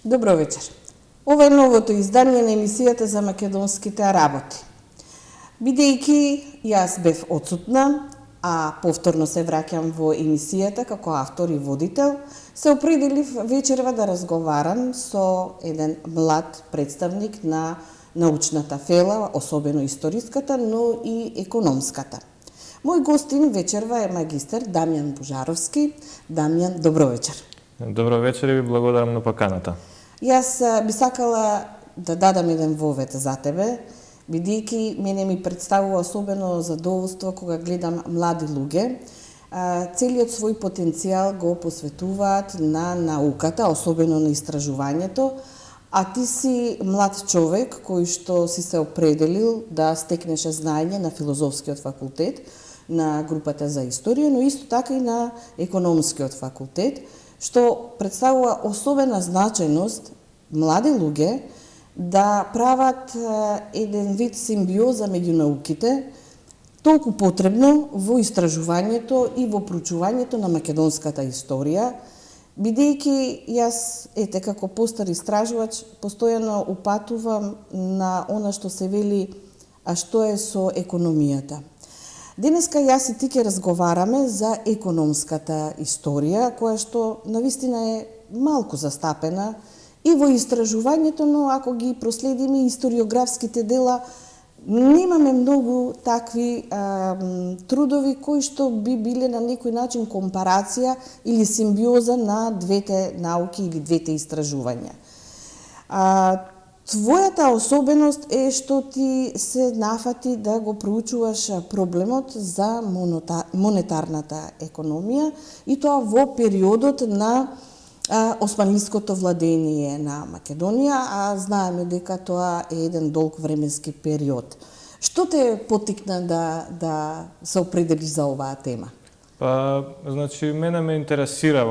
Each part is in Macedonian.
Добро вечер. Ова е новото издание на емисијата за македонските работи. Бидејќи јас бев отсутна, а повторно се враќам во емисијата како автор и водител, се определив вечерва да разговарам со еден млад представник на научната фела, особено историската, но и економската. Мој гостин вечерва е магистар Дамјан Божаровски. Дамјан, добро вечер. Добро вечер и ви благодарам на поканата. Јас би сакала да дадам еден вовет за тебе, бидејќи мене ми представува особено задоволство кога гледам млади луѓе. Целиот свој потенцијал го посветуваат на науката, особено на истражувањето, а ти си млад човек кој што си се определил да стекнеш знаење на филозофскиот факултет, на групата за историја, но исто така и на економскиот факултет, што представува особена значајност млади луѓе да прават еден вид симбиоза меѓу науките, толку потребно во истражувањето и во проучувањето на македонската историја, бидејќи јас, како постар истражувач, постојано упатувам на она што се вели, а што е со економијата. Денеска јас и ти ќе разговараме за економската историја, која што навистина е малку застапена и во истражувањето, но ако ги проследиме историографските дела, немаме многу такви трудови кои што би биле на некој начин компарација или симбиоза на двете науки или двете истражувања. Твојата особеност е што ти се нафати да го проучуваш проблемот за монетарната економија и тоа во периодот на османлиското владење на Македонија, а знаеме дека тоа е еден долг временски период. Што те потикна да се определиш за оваа тема? Значи, мене ме интересира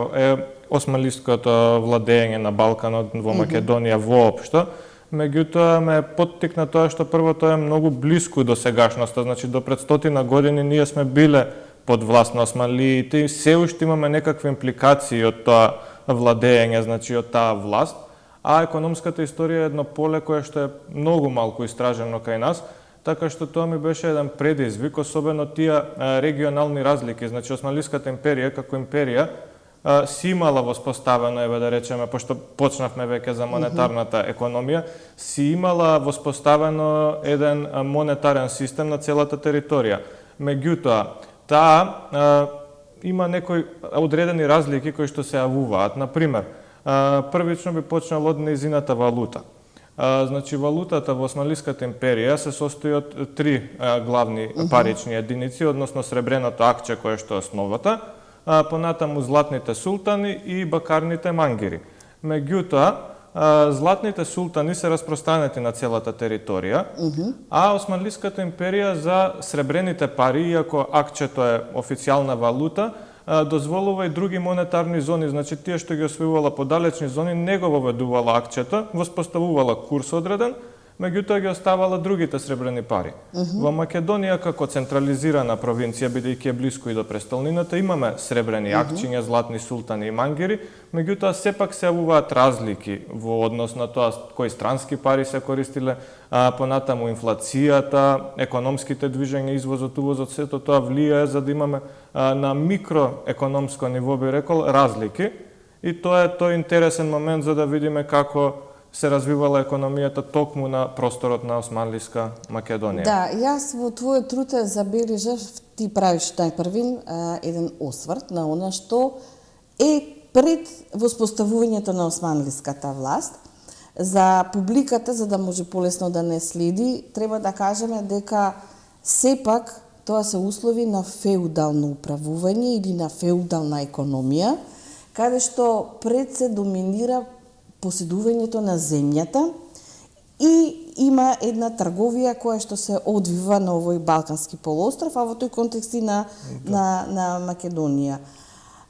османлиското владење на Балканот во Македонија воопшто. Меѓутоа ме поттикна тоа што прво тоа е многу блиску до сегашноста, значи до пред 100 години ние сме биле под власт на османлиите и се уште имаме некакви импликации од тоа владење, значи од таа власт, а економската историја е едно поле кое што е многу малку истражено кај нас, така што тоа ми беше еден предизвик, особено тие регионални разлики, значи Османлиската империја како империја си имала воспоставено, да речеме, пошто почнавме веќе за монетарната економија, си имала воспоставено еден монетарен систем на целата територија. Меѓутоа, таа има некои одредени разлики кои што се јавуваат. Например, првично би почнал од нејзината валута. Значи, валутата во Османлиската империја се состои од три главни парични единици, односно сребреното акче кое што е основата, понатаму златните султани и бакарните мангири. Меѓутоа, златните султани се распространети на целата територија, а Османлиската империја за сребрените пари, иако акчето е официјална валута, дозволува и други монетарни зони, значи тие што ги освојувала подалечни зони не го воведувала акчето, воспоставувала курс одреден, меѓутоа ги оставала другите сребрени пари. Во Македонија како централизирана провинција, бидејќи е блиску и до престолнината, имаме сребрени акчиња, златни султани и мангири, меѓутоа сепак се јавуваат разлики во однос на тоа кои странски пари се користиле, понатаму инфлацијата, економските движења, извозот, увозот, сето тоа влијае за да имаме на микроекономско ниво, би рекол, разлики. И тоа е тој интересен момент за да видиме како се развивала економијата токму на просторот на Османлиска Македонија. Да, јас во твојот труд забележав, ти правиш најпрвин еден осврт на она што е пред воспоставувањето на османлиската власт. За публиката, за да може полесно да не следи, треба да кажеме дека сепак тоа се услови на феудално управување или на феудална економија, каде што пред се доминира поседувањето на земјата и има една трговија која што се одвива на овој Балкански полуостров, а во тој контекст и на Македонија.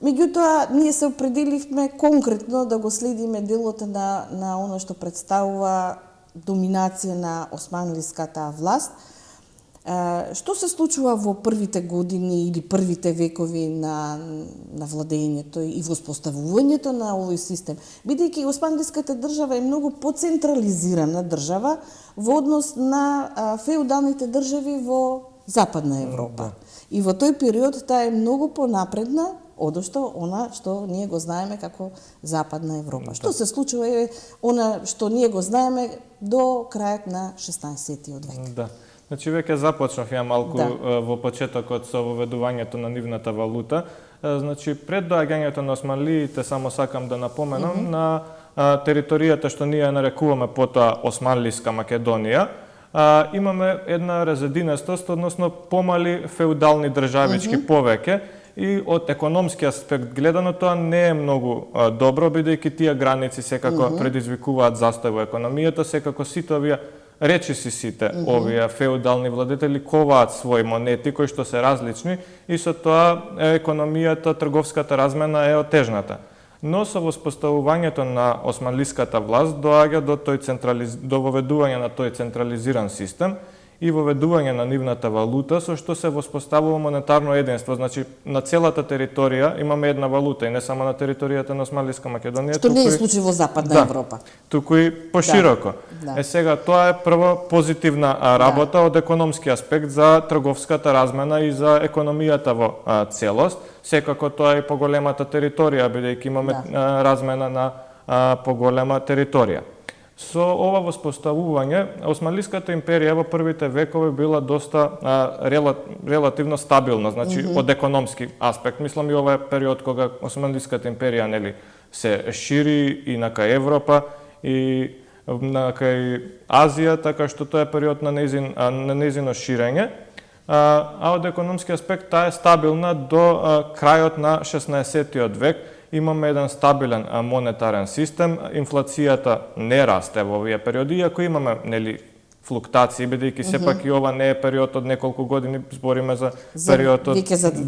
Меѓутоа, ние се определивме конкретно да го следиме делот на оно што представува доминација на османлиската власт. Што се случува во првите години или првите векови на владењето и воспоставувањето на овој систем? Бидејќи Османлиската држава е многу поцентрализирана држава во однос на феудалните држави во Западна Европа. И во тој период таа е многу понапредна одошто она што ние го знаеме како Западна Европа. Што се случува е она што ние го знаеме до крајот на 16-тиот век. Да. Значи веќе започнав ја малку во почетокот со воведувањето на нивната валута. Значи пред доаѓањето на османлиите, само сакам да напоменам, на територијата што ние ја нарекуваме потоа Османлиска Македонија, имаме една резединестост, односно помали феудални државички повеќе, и од економски аспект гледано тоа не е многу добро, бидејќи тие граници секако предизвикуваат застој во економијата, секако сите овие речиси сите овие феудални владетели коваат своји монети кои што се различни и со тоа економијата, трговската размена е отежната. Но со воспоставувањето на османлиската власт доаѓа до воведување на тој централизиран систем и воведување на нивната валута, со што се воспоставува монетарно единство. Значи, на целата територија имаме една валута, и не само на територијата на Османлиска Македонија. Што не е случај во Западна Европа. Туку и пошироко. Сега, тоа е прва позитивна работа од економски аспект за трговската размена и за економијата во целост. Секако тоа е поголемата територија, бидејќи имаме размена на поголема територија. Со ова воспоставување, Османлиската империја во првите векови била доста релативно стабилна, значи од економски аспект. Мислам и ова е период кога Османлиската империја се шири и на кај Европа и на кај Азија, така што тоа е период на нејзино ширење. А од економски аспект таа е стабилна до крајот на 16-тиот век. Имаме еден стабилен монетарен систем, инфлацијата не расте во овие периоди, иако имаме флуктации, бидејќи сепак и ова не е период од неколку години, збориме за период од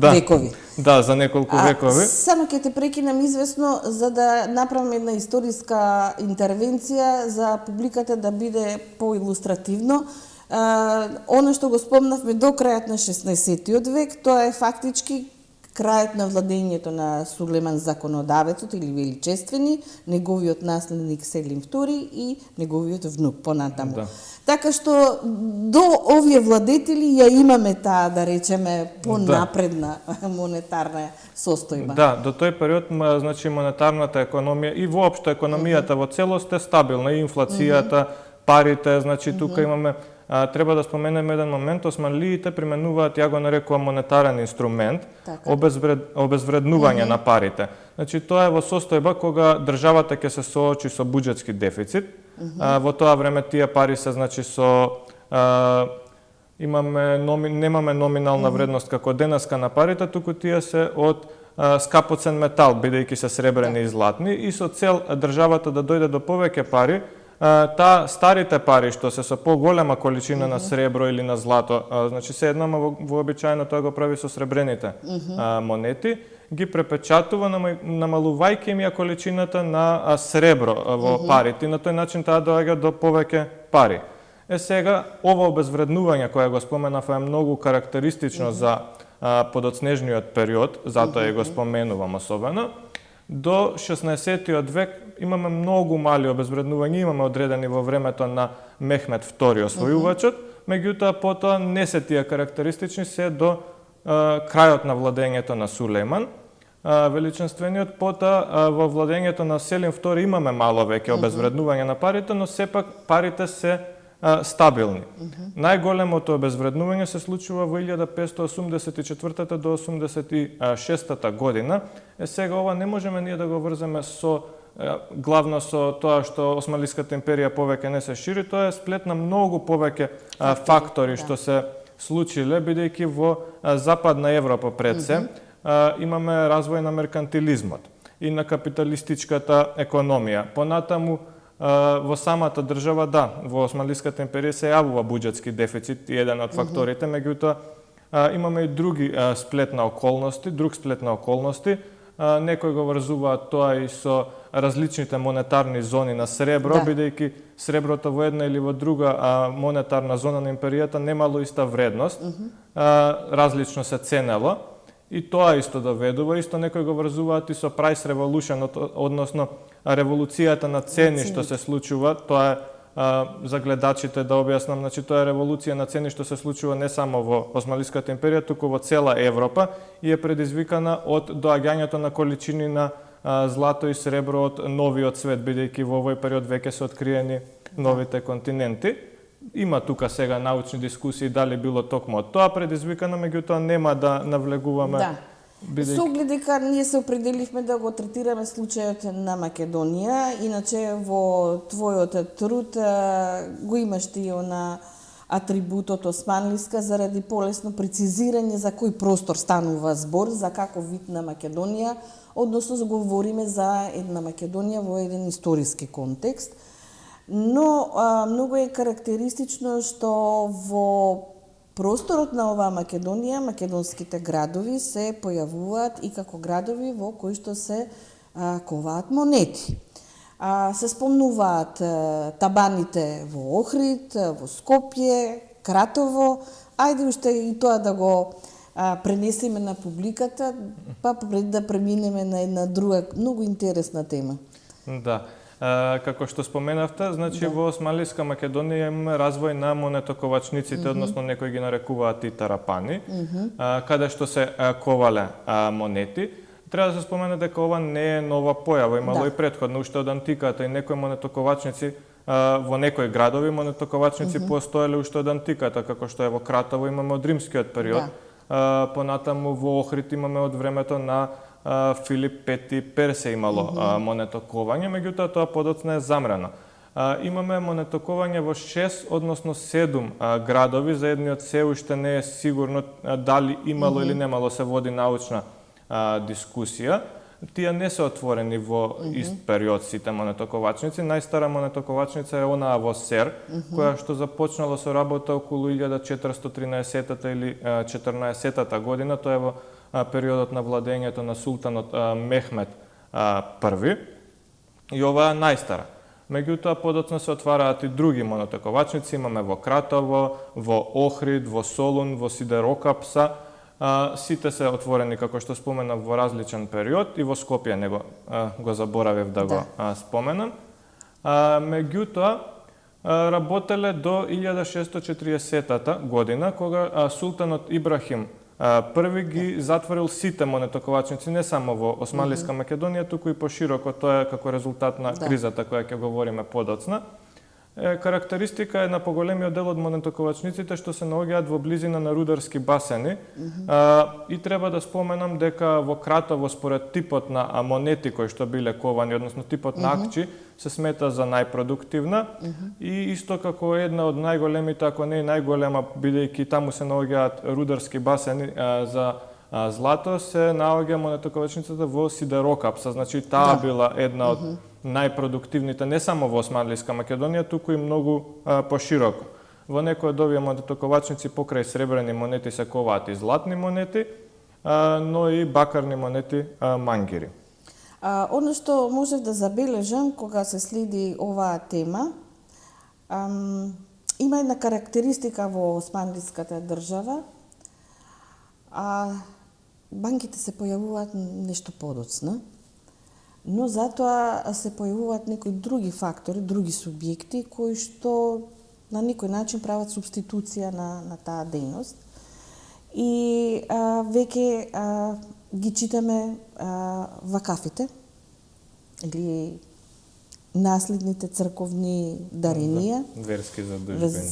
векови. Да, за неколку векови. Само ќе те прекинам извесно за да направам една историска интервенција за публиката да биде поилустративно. Оно што го спомнавме до крајот на 16-тиот век, тоа е фактички крајот на владењето на Сулейман законодавецот или величествени, неговиот наследник Селим II и неговиот внук понатаму. Така што до овие владетели ја имаме таа, да речеме, понапредна монетарна состојба. Да, до тој период, значи, монетарната економија и воопшто економијата во целост е стабилна, и инфлацијата, парите, значи тука имаме. Треба да споменеме еден момент, османлиите применуваат, ја го нарекувам, монетарен инструмент, обезвреднување на парите. Значи, тоа е во состојба кога државата ќе се соочи со буџетски дефицит. Во тоа време тие пари се, значи, немаме номинална вредност како денеска на парите, туку тие се од скапоцен метал, бидејќи се сребрени и златни, и со цел државата да дојде до повеќе пари, старите пари што се со поголема количина на сребро или на злато, значи се еднама вообичаено тоа го прави со сребрените монети, ги препечатува намалувајќи им ја количината на сребро во парите, и на тој начин таа доаѓа до повеќе пари. Сега, ова обезвреднување кое го споменав е многу карактеристично за подоцнежниот период, затоа го споменувам особено. До 16-тиот век имаме многу мали обезвреднувања, имаме одредени во времето на Мехмед II освојувачот, меѓутоа потоа не се тие карактеристични се до крајот на владењето на Сулейман величествениот. Потоа во владењето на Селим II имаме мало веќе обезвреднување на парите, но сепак парите се стабилни. Најголемото обезвреднување се случува во 1584 до 86 година. Сега ова не можеме ние да го врземе главно со тоа што Османлиската империја повеќе не се шири, тоа е сплет на многу повеќе фактори што се случиле, бидејќи во Западна Европа пред се имаме развој на меркантилизмот и на капиталистичката економија. Понатаму во самата држава, во Османлиската империја се јавува буџетски дефицит и еден од факторите, меѓутоа имаме и друг сплет на околности, Некои го врзуваат тоа и со различните монетарни зони на сребро, бидејќи среброто во една или во друга монетарна зона на империјата немало иста вредност, различно се ценело. И тоа исто доведува, исто некои го врзуваат и со Price Revolution, односно револуцијата на цени што се случува. Тоа е за гледачите да објаснам, значи тоа е револуција на цени што се случува не само во Османлиската империја, туку во цела Европа и е предизвикана од доаѓањето на количини на злато и сребро од новиот свет, бидејќи во овој период веќе се откриени новите континенти. Има тука сега научни дискусии дали било токму од тоа предизвикано, меѓутоа нема да навлегуваме. Со оглед дека ние се определивме да го третираме случајот на Македонија, иначе во твојот труд го имаш ти на атрибутот османлиска заради полесно прецизирање за кој простор станува збор, за каков вид на Македонија, односно говориме за една Македонија во еден историски контекст. Но многу е карактеристично што во просторот на оваа Македонија, македонските градови се појавуваат и како градови во кои што се коваат монети. Се спомнуваат табаните во Охрид, во Скопје, Кратово. Ајде уште и тоа да го пренесеме на публиката, па пред да преминеме на една друга многу интересна тема. Да. Како што споменавте, значи во Османлиска Македонија имаме развој на монетоковачниците, односно некои ги нарекуваат и тарапани, каде што се ковале монети. Треба да се спомене дека ова не е нова појава, имало и претходно, уште од антиката и некои монетоковачници во некои градови монетоковачници постоеле уште од антиката, како што е во Кратово имаме од римскиот период, понатаму во Охрид имаме од времето на Филип V Персе имало монетоковање, меѓутоа тоа подоцна е замрено. Имаме монетоковање во 6, односно 7 градови, за едниот се уште не е сигурно дали имало или немало, се води научна дискусија. Тие не се отворени во ист период сите монетоковачници. Најстара монетоковачница е онаа во Сер, која што започнала со работа околу 1413 или 14 година, тоа е во периодот на владењето на султанот Мехмед I, и ова е најстара. Меѓутоа, подоцна се отвараат и други монетоковачници, имаме во Кратово, во Охрид, во Солун, во Сидерокапса. Сите се отворени, како што споменав, во различен период, и во Скопје него го заборавив да го споменам. Меѓутоа, работеле до 1640 година, кога султанот Ибрахим први ги затворил сите монетоковачници, не само во Османлиска Македонија, туку и пошироко, тоа е како резултат на кризата која ќе говориме подоцна. Карактеристика е на поголемиот дел од монетоковачниците што се наоѓаат во близина на рударски басени. И треба да споменам дека во Кратово, според типот на монети кои што биле ковани, односно типот на акчи, се смета за најпродуктивна и исто како една од најголемите, ако не и најголема, бидејќи таму се наоѓаат рударски басени за злато, се наоѓа монетоковачницата во Сидерокапса. Значи таа била една од најпродуктивните не само во Османлиска Македонија, туку и многу пошироко. Во некои од овие монетоковачници покрај сребрени монети се коваат и златни монети, но и бакарни монети мангири. Оно што можев да забележам кога се следи оваа тема, има една карактеристика во Османлиската држава, банките се појавуваат нешто подоцна, но затоа се појавуваат некои други фактори, други субјекти кои што на некој начин прават субституција на таа дејност. И веќе ги читаме вакафите или наследните црковни даренија, верски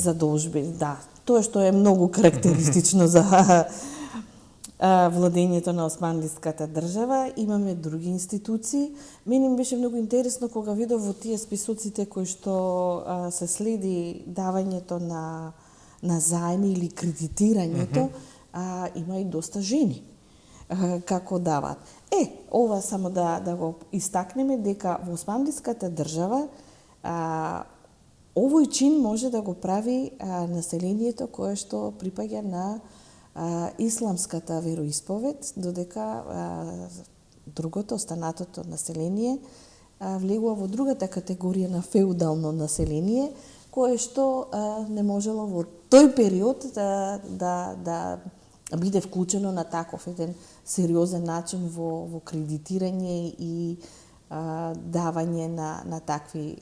задолжби, да. Тоа што е многу карактеристично за владењето на Османлиската држава. Имаме други институции. Мене ми беше многу интересно кога видов во тие списоците кои што се следи давањето на заеми или кредитирањето, има и доста жени како даваат. Ова само да го истакнеме дека во Османлиската држава овој чин може да го прави населението кое што припаѓа на исламската вероисповед, додека другото, останатото население, влегува во другата категорија на феудално население, кое што не можело во тој период да биде вклучено на таков еден сериозен начин во кредитирање и давање на такви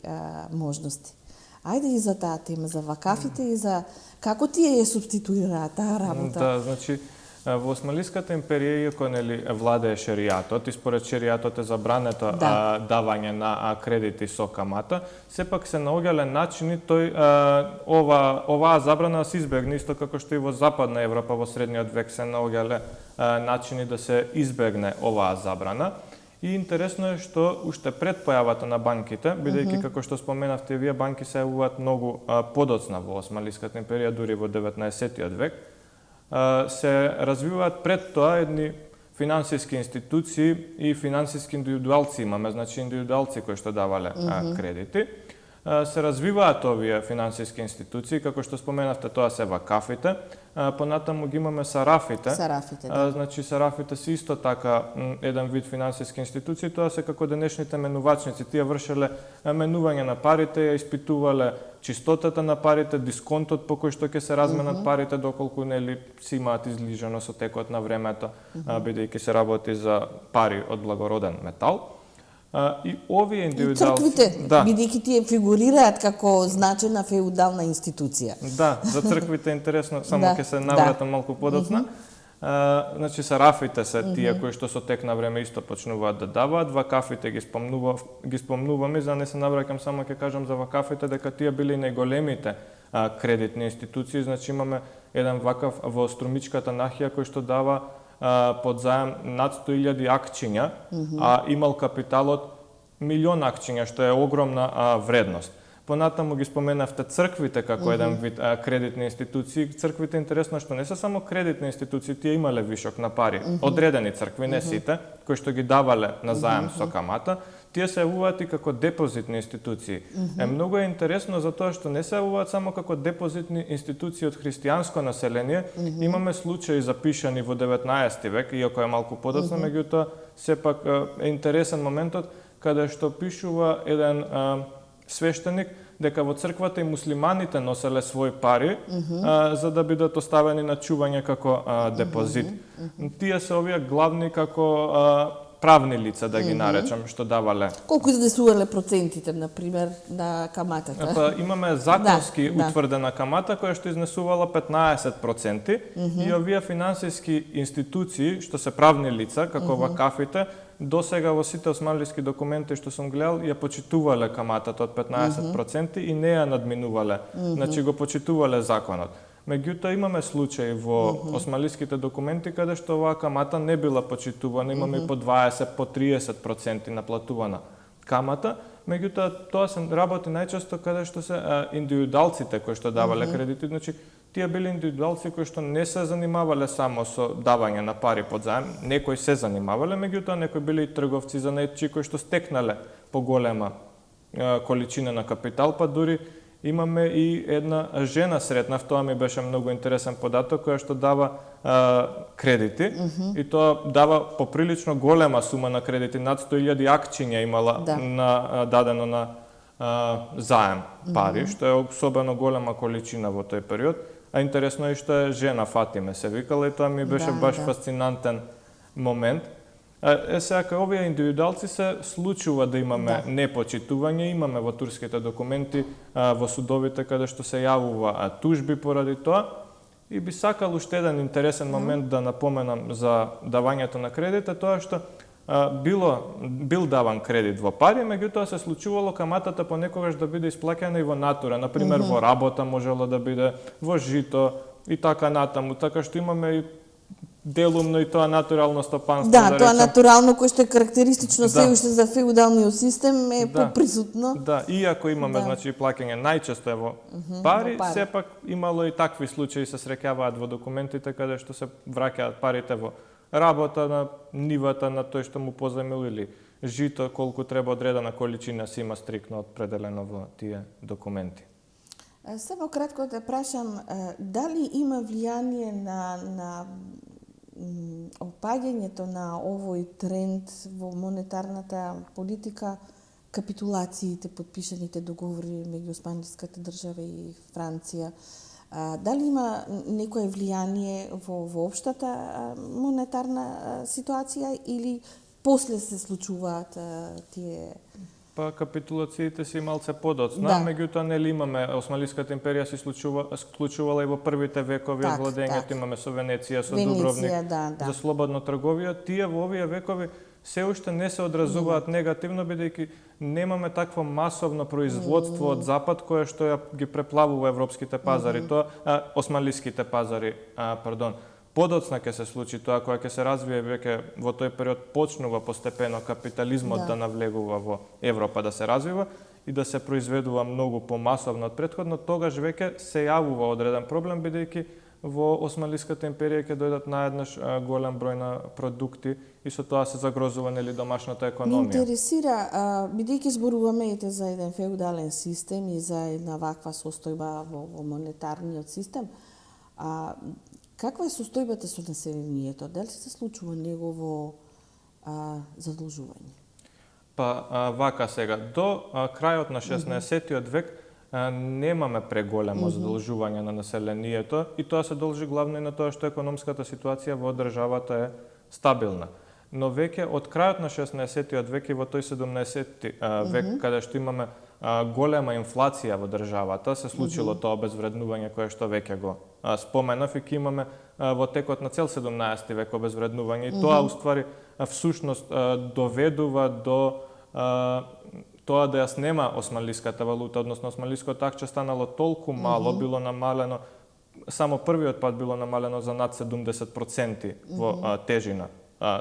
можности. Ајде и за таа тема, за вакафите и за како тие ја субституираа таа работа. Да, значи во Османлиската империја, иако владее шеријатот и според шеријатот е забрането давање на кредити со камата, сепак се наоѓале начини оваа забрана се избегне, исто како што и во Западна Европа во средниот век се наоѓале начини да се избегне оваа забрана. И интересно е што уште пред појавата на банките, бидејќи како што споменавте вие, банки се јавуваат многу подоцна во Османлиската империја, дури во 19-тиот век, се развиваат пред тоа едни финансиски институции и финансиски индивидуалци имаме, значи индивидуалци кои што давале кредити. Се развиваат овие финансиски институции, како што споменавте, тоа се вакафите, понатаму ги имаме сарафите. Сарафите, да. Значи сарафите се исто така еден вид финансиски институции, тоа се како денешните менувачници, тие вршеле менување на парите, ја испитувале чистотата на парите, дисконтот по кој што ќе се разменат парите, доколку си имаат излижено со текот на времето, бидејќи се работи за пари од благороден метал. И овие индивидуалци... И црквите, бидејќи тие фигурираат како значена феудална институција. Да, за црквите е интересно, само ќе се навратам малку подоцна. Значи сарафите се тие кои што со тек на време исто почнуваат да даваат, вакафите ги спомнуваме, за не се навраќам, само ќе кажам за вакафите дека тие били најголемите кредитни институции, значи имаме еден вакаф во Струмичката нахија кој што дава под заем над 100.000 акциња, а имал капиталот 1.000.000 акциња, што е огромна вредност. Понатаму ги споменавте црквите како еден вид кредитни институции. Црквите интересно што не се само кредитни институции, тие имале вишок на пари. Одредени цркви, не сите, кои што ги давале на заем со камата, тие се јавуваат и како депозитни институции. Многу е интересно затоа што не се јавуваат само како депозитни институции од христијанско население. Имаме случаи запишани во 19 век, иако е малку подоцна, меѓутоа сепак е интересен моментот каде што пишува еден свештеник дека во црквата и муслиманите носеле своји пари за да бидат оставени на чување како депозит. Тие се овие главни како правни лица, да ги наречам, што давале. Колку изнесувале процентите, например, на каматата? Имаме законски утврдена камата која што изнесувала 15% и овие финансиски институции, што се правни лица, како вакафите, досега во сите османлиски документи што сум гледал, ја почитувале каматата од 15% и не ја надминувале. Значи го почитувале законот. Меѓутоа имаме случаи во османлиските документи каде што оваа камата не била почитувана, имаме и по 20, по 30% наплатувана камата. Меѓутоа тоа се работи најчесто каде што се индивидуалците кои што давале кредити, значи тие били индивидуалци кои што не се занимавале само со давање на пари под заем, некои се занимавале, меѓутоа некои били и трговци занетчи кои што стекнале поголема количина на капитал, па дури имаме и една жена сретнав, тоа ми беше многу интересен податок, која што дава кредити и тоа дава поприлично голема сума на кредити, над 100.000 акциња имала дадено на заем пари, што е особено голема количина во тој период. А интересно е што е жена, Фатиме се викала, и тоа ми беше баш фасцинантен момент. Сега, овие индивидуалци се случува да имаме непочитување, имаме во турските документи, во судовите каде што се јавува тужби поради тоа. И би сакал уште еден интересен момент да напоменам за давањето на кредит, е тоа што бил даван кредит во пари, меѓутоа се случувало каматата понекогаш да биде исплаќана и во натура, например во работа можело да биде, во жито и така натаму, така што имаме и делумно и тоа натурално стопанство. Да, тоа натурално кој што е карактеристично се уште за феудалниот систем е поприсутно. Да, иако имаме значи плаќање најчесто е во пари, сепак имало и такви случаи се среќаваат во документите каде што се враќаат парите во работа на нивата на тој што му позајмил или жито, колку треба одредена количина се има стрикно определено во тие документи. Само кратко да прашам, дали има влијание опаѓањето на овој тренд во монетарната политика, капитулациите, подпишаните договори меѓу Испанската држава и Франција, дали има некое влијание во општата монетарна ситуација или после се случуваат тие? Па капитулациите си малце подоцна, Да. меѓутоа нели имаме Османлиската империја се склучувала и во првите векови од владењето, имаме со Венеција, со Дубровник, за слободна трговија. Тие во овие векови се уште не се одразуваат негативно, бидејќи немаме такво масовно производство од запад кое што ја ги преплавува европските пазари, тоа османлиските пазари, Подоцна ќе се случи тоа, кога ќе се развие веќе во тој период почнува постепено капитализмот да навлегува во Европа, да се развива и да се произведува многу помасовно од претходно, тогаш веќе се јавува одреден проблем, бидејќи во Османлиската империја ќе дојдат наеднаш голем број на продукти и со тоа се загрозува нели домашната економија. Ме интересира, бидејќи зборуваме за еден феудален систем и за една ваква состојба во монетарниот систем, каква е состојбата со населението? Дали се случува негово задолжување? Па вака сега, до крајот на 16-тиот век немаме преголемо задолжување на населението и тоа се должи главно и на тоа што економската ситуација во државата е стабилна. Но веќе од крајот на 16-тиот век и во тој 17-ти век, каде што имаме голема инфлација во државата, се случило тоа обезвреднување кое што веќе го споменав и ќе имаме во текот на цел 17 век обезвреднување и тоа уствари всушност доведува до тоа да ја снема османлиската валута, односно османлиското акче станало толку мало, било намалено, само првиот пат било намалено за над 70% во тежина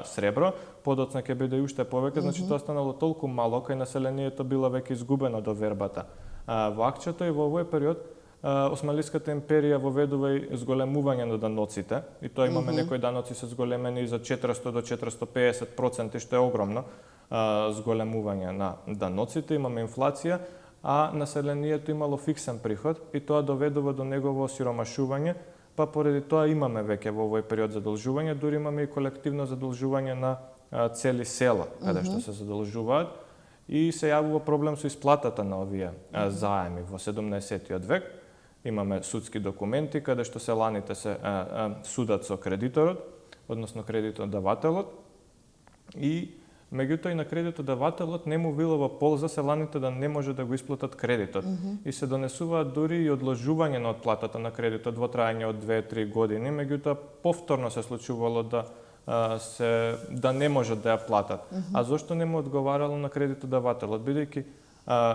сребро, подоцна ќе биде и уште повеќе, значи тоа станало толку мало, кај населението била веќе изгубена довербата во акчето и во овој период Османлиската империја воведува и зголемување на даноците, и тоа имаме некои даноци се зголемени за 400 до 450%, што е огромно зголемување на даноците, имаме инфлација, а населението имало фиксен приход и тоа доведува до негово осиромашување, па поради тоа имаме веќе во овој период задолжување, дури имаме и колективно задолжување на цели села, каде што се задолжуваат, и се јавува проблем со исплатата на овие заеми во 17-тиот век. Имаме судски документи каде што селаните се судат со кредиторот, односно кредитодавателот, и меѓутоа и на кредитодавателот не му било во полза селаните да не може да го исплатат кредитот. И се донесуваат дури и одложување на отплатата на кредитот во трајање од 2-3 години, меѓутоа повторно се случувало да не можат да ја платат. А зошто не му одговарало на кредитодавателот? Бидејќи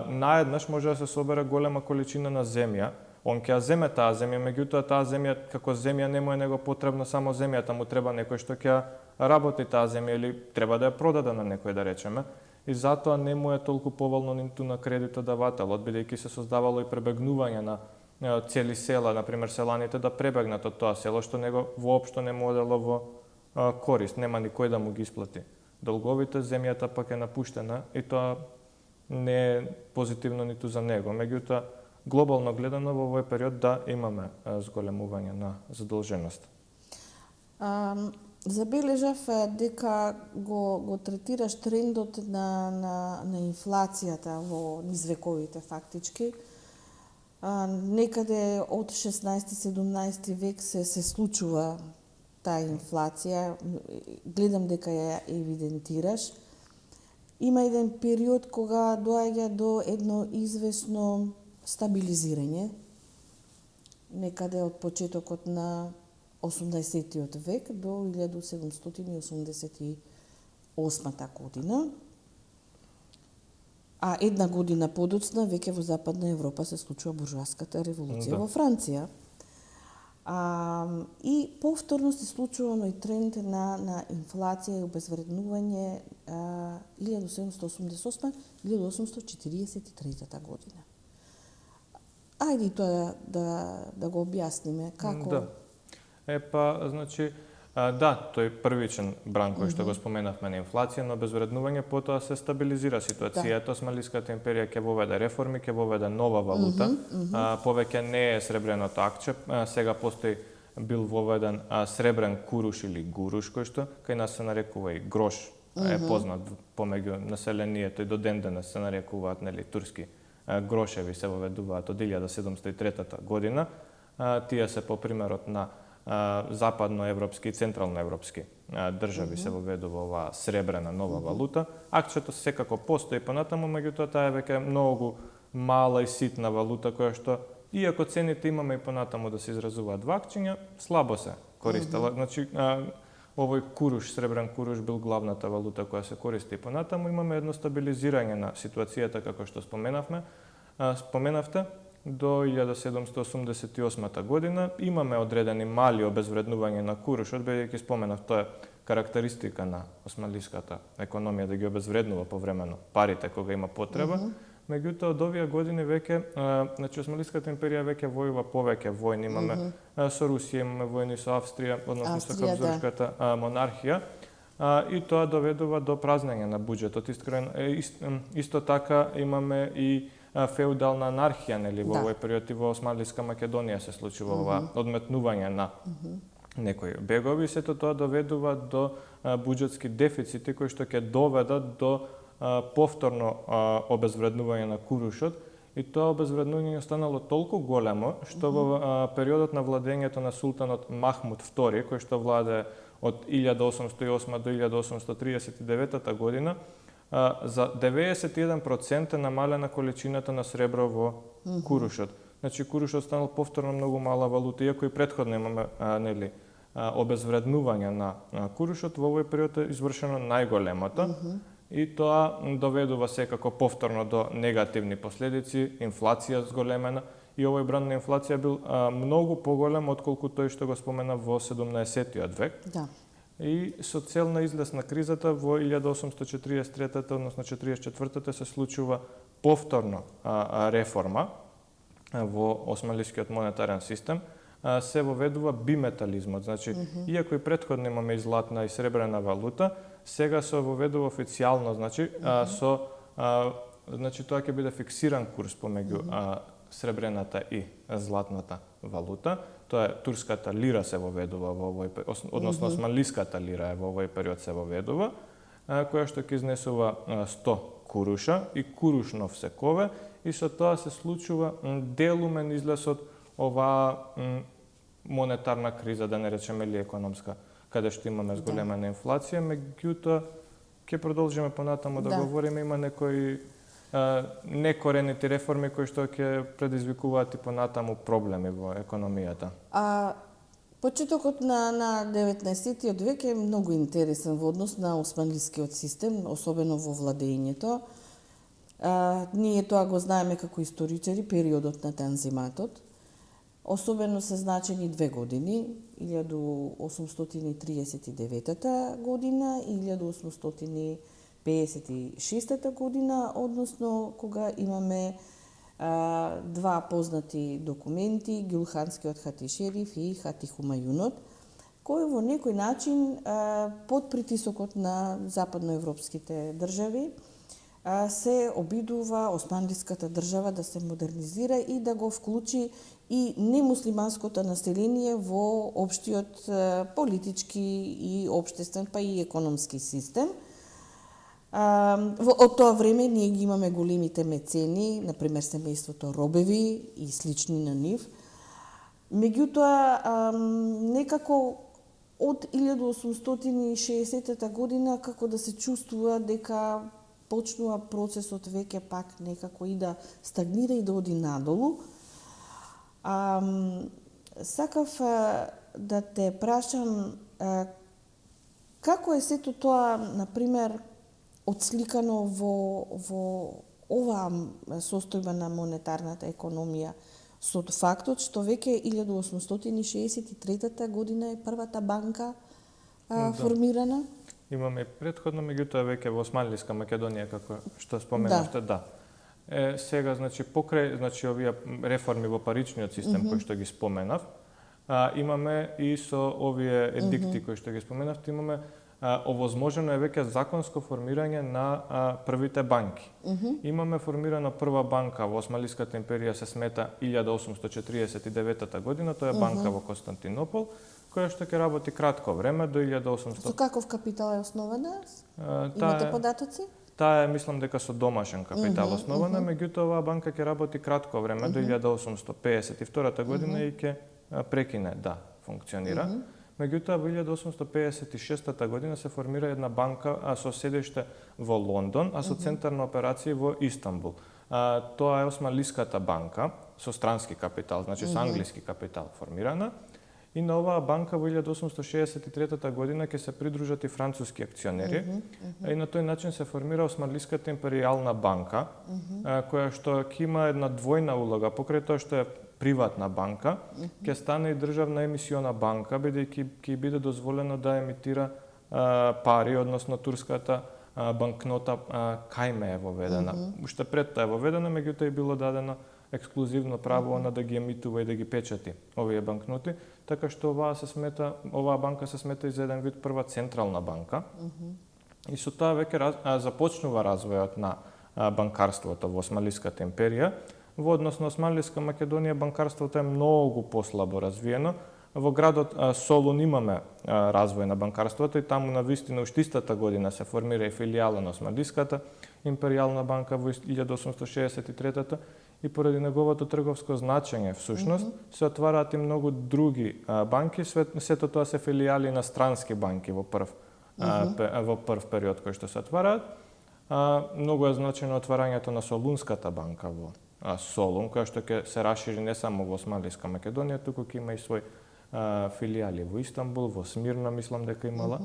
наеднаш може да се собере голема количина на земја, он ќе ја земе таа земја, меѓутоа таа земја како земја не му е него потребна само земјата, му треба некој што ќе работи таа земја или треба да ја продаде на некој, да речеме, и затоа не му е толку поволно ниту на кредитодавателот, бидејќи се создавало и пребегнување на цели села, например селаните да пребегнат од тоа село, што него воопшто не му одело во корист, нема никој да му ги исплати долговите, земјата пак е напуштена и тоа не е позитивно ниту за него. Меѓутоа, глобално гледано во овој период да имаме зголемување на задолженост. Забележав дека го третираш трендот на инфлацијата во низвековите фактички. Некаде од 16-17 век се случува таа инфлација, гледам дека ја евидентираш. Има еден период кога доаѓа до едно известно стабилизирање, некаде од почетокот на 80-тиот век до 1788 година. А една година подоцна веќе во Западна Европа се случува буржоаската револуција во Франција. И повторно се случува и тренд на инфлација и обезвреднување 1788-1843 година. Ајде тоа да го објасниме како. Да. Значи, тој првичен бран кој што го споменавме на инфлација, на обезвреднување, потоа се стабилизира ситуацијата. Османлиската империја ќе воведе реформи, ќе воведе нова валута, повеќе не е сребреното акче, сега постои бил воведен сребрен куруш или гуруш, кој што кај нас се нарекува и грош, е познат помеѓу населението и до ден денес се нарекуваат, нели, турски грошеви се воведуваат од 1703 година. Тие се по примерот на западноевропски и централноевропски држави се воведува оваа сребрена нова валута. Акчето секако постои понатаму, меѓутоа таа е веќе многу мала и ситна валута која што, иако цените имаме и понатаму да се изразуваат вакчиња, слабо се користела. Значи, овој куруш, сребрен куруш бил главната валута која се користи понатаму. Имаме едно стабилизирање на ситуацијата како што споменавте, до 1788 година. Имаме одредени мали обезвреднување на курушот, бидејќи споменав, тоа е карактеристика на османлиската економија да ги обезвреднува повремено парите кога има потреба. Меѓутоа, од овие години веќе, значи, Османлиската империја веќе војува повеќе војни. Имаме со Русија, имаме војни со Австрија, односно со Хабсбургската монархија, и тоа доведува до празнење на буџетот. Исто така имаме и феудална анархија, нели, во овој период и во Османлиска Македонија се случува ова одметнување на некои бегови. Сето тоа доведува до буџетски дефицити кои што ќе доведат до повторно обезвреднување на курушот, и тоа обезвреднување станало толку големо што во периодот на владењето на султанот Махмуд II, кој што владее од 1808 до 1839 година, за 91% намалена количината на сребро во курушот. Значи, курушот станал повторно многу мала валута, иако и претходно имаме, нели, обезвреднување на курушот, во овој период е извршено најголемото. И тоа доведува секако повторно до негативни последици, инфлација зголемена, и овој бранд на инфлација бил многу поголем отколку тој што го спомена во 17-тиот век. Да. И со цел на излез на кризата во 1843-та, односно 44-та се случува повторно реформа во османлискиот монетарен систем. Се воведува биметализмот, значи, иако и претходно имаме и златна и сребрена валута, сега се воведува официјално, значи, значи тоа ќе биде фиксиран курс помеѓу сребрената и златната валута. Тоа е турската лира се воведува во овој, односно османлиската лира е во овој период се воведува, која што ќе изнесува 100 куруша и курушнов секове, и со тоа се случува делумен излез од оваа монетарна криза, да не речеме ли економска, каде што имаме зголемена инфлација, меѓутоа ќе продолжиме понатаму да говориме, има некои некорените реформи кои што ќе предизвикуваат и понатаму проблеми во економијата. Почетокот на 19-тиот век е многу интересен во однос на османлискиот систем, особено во владењето. Ние тоа го знаеме како историчари, периодот на Танзиматот. Особено се значени 2 години, 1839 година и 1856 година, односно кога имаме два познати документи, Гюлханскиот хатишериф и Хатихумајунот, кои во некој начин под притисокот на западноевропските држави се обидува османлиската држава да се модернизира и да го вклучи и немуслиманското население во општиот политички и општествен, па и економски систем. Од тоа време ние ги имаме големите мецени, например семејството Робеви и слични на нив. Меѓутоа, некако од 1860 година како да се чувствува дека почнува процесот веќе пак некако и да стагнира и да оди надолу. Сакав да те прашам како е сето тоа, например, отсликано во оваа состојба на монетарната економија, со фактот што веќе 1863 година е првата банка формирана? Имаме претходно, меѓутоа веќе во Османлиска Македонија, како што споменавте, сега, значи, покрај овие реформи во паричниот систем кои што ги споменав, имаме и со овие едикти кои што ги споменавте, имаме овозможено е веќе законско формирање на првите банки. Имаме формирана прва банка во Османлиската империја, се смета 1849 година, тоа е банка во Константинопол, која што ќе работи кратко време до 1800. Со каков капитал е основана? Имате податоци? Таа е, мислам дека со домашен капитал основана, меѓутоа оваа банка ќе работи кратко време до 1852 година и ќе прекине да функционира. Меѓутоа во 1856 година се формира една банка со седиште во Лондон, а со центар на операции во Истанбул. Тоа е Османлиската банка со странски капитал, значи со англиски капитал формирана. И на оваа банка во 1863 година ќе се придружат и француски акционери. И на тој начин се формира Османлиската империјална банка, која што ќе има една двојна улога, покрај тоа што е приватна банка, ќе стане и државна емисиона банка, бидејќи ќе биде дозволено да емитира пари, односно турската банкнота кајме е воведена. Уште пред тоа е воведена, меѓутоа е било дадено ексклузивно право она да ги емитува и да ги печати овие банкноти, така што оваа банка се смета и за еден вид прва централна банка. И со тоа веќе започнува развојот на банкарството во Османлиската империја. Во однос на Османлиска Македонија банкарството е многу послабо развиено. Во градот Солун имаме развој на банкарството и таму на вистина уште истата година се формира и филијала на Османлиската империјална банка во 1863 и поради неговото трговско значење всушност се отвараат и многу други банки, сето тоа се филијали на странски банки во прв период кои што се отвараат. Многу е значено отварањето на Солунската банка во Солун, која што ќе се расшири не само во Османлиска Македонија, туку ќе има и свој филијали во Истанбул, во Смирна, мислам дека имала.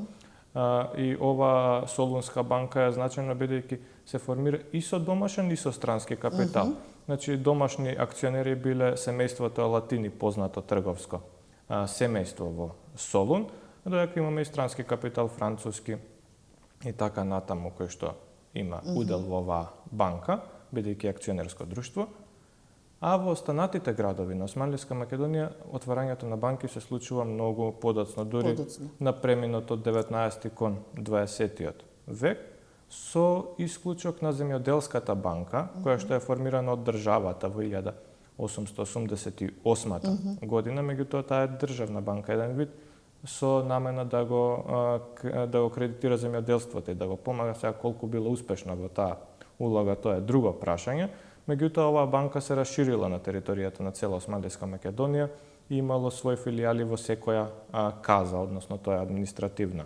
И ова Солунска банка е значена бидејќи се формира и со домашен и со странски капитал. Значи домашни акционери биле семејството Латини, познато трговско семејство во Солун, додека имаме и странски капитал француски и така натаму кој што има удел во оваа банка, бидејќи акционерско друштво. А во останатите градови на Османлиска Македонија отварањето на банки се случува многу подоцно, дури на преминот од 19 кон 20 век, со исклучок на земјоделската банка, која што е формирана од државата во 1888 година, меѓутоа таа е државна банка, еден вид со намена да го кредитира земјоделството и да го помага. Сега колку било успешно во таа улога, тоа е друго прашање. Меѓутоа, оваа банка се расширила на територијата на цела Османлиска Македонија и имало своји филијали во секоја каза, односно тоа е административна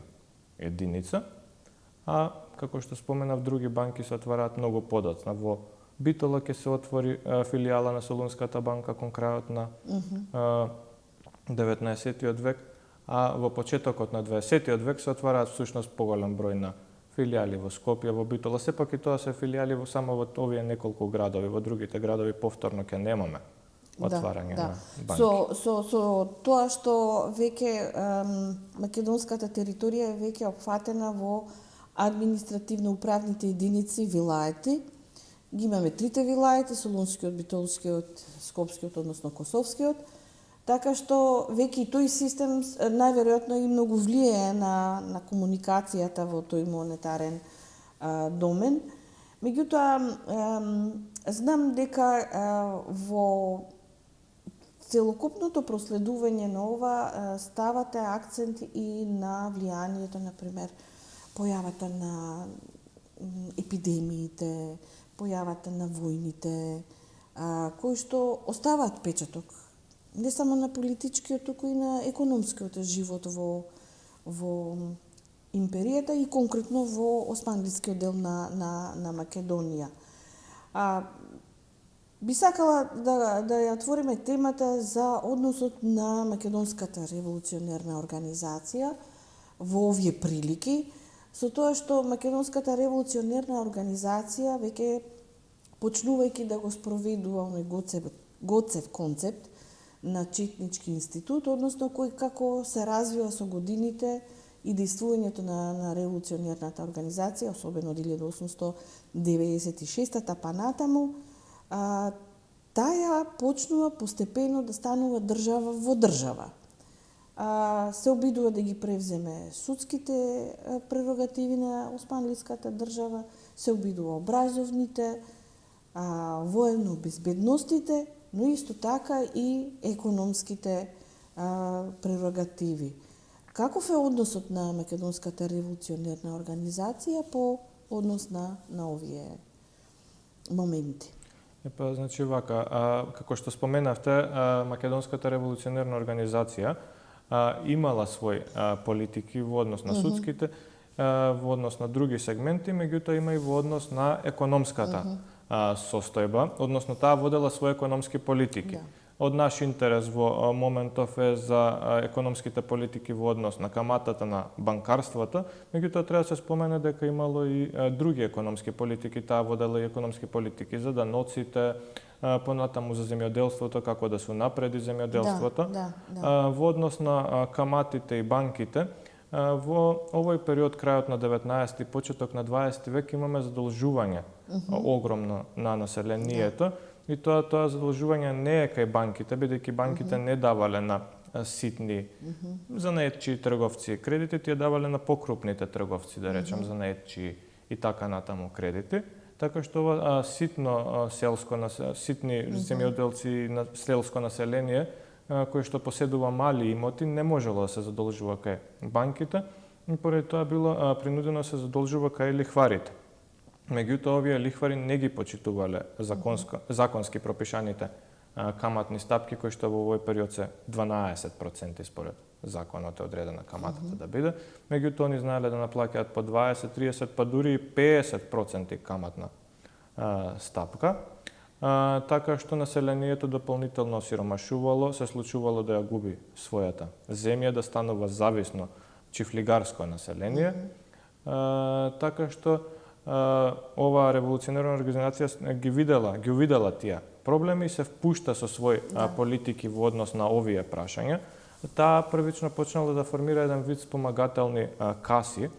единица. А, како што споменав, други банки се отвараат многу подоцна. Во Битола ќе се отвори филијала на Солунската банка кон крајот на 19 век, а во почетокот на 20 век се отвараат всушност поголем број на филијали во Скопје, во Битола. Сепак и тоа се филијали само во овие неколку градови, во другите градови повторно ќе немаме отварање на банки. Со тоа што веќе македонската територија е веќе опфатена во административно-управните единици вилаети. Ги имаме трите вилаети, Солунскиот, Битолскиот, Скопскиот, односно Косовскиот. Така што веќе и тој систем најверојатно и многу влијае на комуникацијата во тој монетарен домен. Меѓутоа, знам дека во целокупното проследување на ова ставате акцент и на влијанието, например, појавата на епидемиите, појавата на војните, кои што оставаат печаток не само на политичкиот, туку и на економскиот живот во империјата и конкретно во османлискиот дел на Македонија. Би сакала да ја отвориме темата за односот на Македонската револуционерна организација во овие прилики, со тоа што Македонската револуционерна организација веќе почнувајќи да го спроведува оној Гоцев концепт на четнички институт, односно кој како се развива со годините и действувањето на револуционерната организација, особено од 1896-та па натаму, таа почнува постепено да станува држава во држава. се обидува да ги превземе судските прерогативи на османлиската држава, се обидува образовните, военно-безбедностите, но исто така и економските прерогативи. Каков е односот на Македонската револуционерна организација по однос на овие моменти? Значи вака, како што споменавте, Македонската револуционерна организација имала свој политики во однос на судските, во однос на други сегменти, меѓутоа има и во однос на економската состојба, односно таа водела своји економски политики. Од наш интерес во моментов е за економските политики во однос на каматата на банкарството, меѓутоа треба да се спомене дека имало и други економски политики, таа водела и економски политики за даноците, понатаму за земјоделството, како да се унапреди земјоделството. Во однос на каматите и банките, во овој период, крајот на 19 и почеток на 20 век, имаме задолжување огромно на населението, и тоа задолжување не е кај банките, бидејќи банките не давале на ситни занаетчи трговци кредити, тие давале на покрупните трговци, да речем, занаетчи и така натаму кредити. Така што ова ситно ситни земјоделци на селско население, кој што поседува мали имоти, не можело да се задолжува кај банките, и поради тоа било принудено да се задолжува кај лихварите. Меѓутоа, овие лихвари не ги почитувале законски пропишаните каматни стапки, кои што во овој период се 12% според законот е одредена каматата да биде. Меѓутоа, они знаеле да наплаќаат по 20, 30, па дури и 50% каматна стапка. Така што населението дополнително осиромашувало, се случувало да ја губи својата земја, да станува зависно чифлигарско население. Така што ова револуционерна организација ги увидела тие проблеми и се впушта со свој политики во однос на овие прашања. Таа првично почнала да формира еден вид спомагателни каси.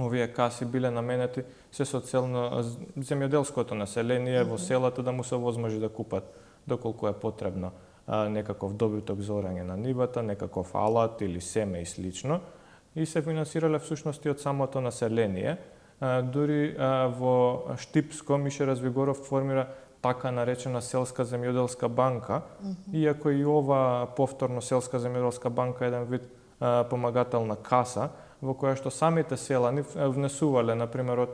Овие каси биле наменети се со цел на земјоделското население во селата да му се овозможи да купат доколку е потребно некаков добиток за орање на нивата, некаков алат или семе и слично, и се финансирале всушност и од самото население. Дури во Штипско Мише Развигоров формира така наречена селска земјоделска банка, иако и ова повторно селска земјоделска банка е еден вид помагателна каса, во која што самите селани внесувале, например, од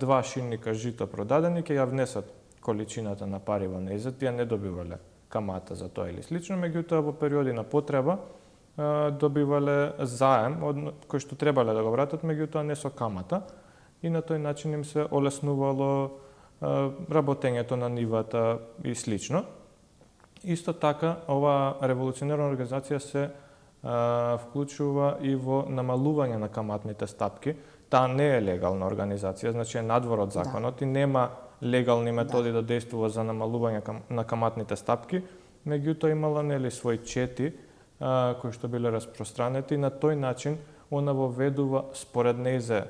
2 шинника жито продадени, ќе ја внесат количината на пари во нејзет, тие не добивале камата за тоа или слично, меѓутоа во периоди на потреба добивале заем, кој што требале да го вратат, меѓутоа не со камата, и на тој начин им се олеснувало работењето на нивата и слично. Исто така, ова револуционерна организација се вклучува и во намалување на каматните стапки. Таа не е легална организација, значи е надвор од законот и нема легални методи да действува за намалување на каматните стапки, меѓутоа имала свој чети кои што биле распространети, и на тој начин она воведува според нејзе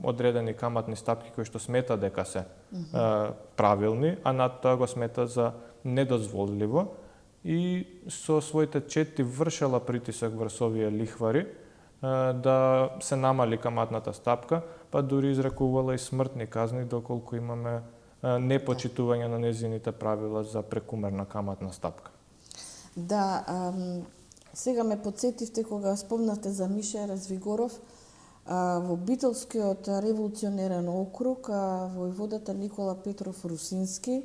одредени каматни стапки кои што смета дека се правилни, а над тоа го смета за недозволиво, и со своите чети вршела притисок врз овие лихвари да се намали каматната стапка, па дури изрекувала и смртни казни доколку имаме непочитување на незините правила за прекумерна каматна стапка. Да, сега ме подсетивте кога спомнавте за Мише Развигоров. Во Битолскиот револуционерен округ војводата Никола Петров Русински,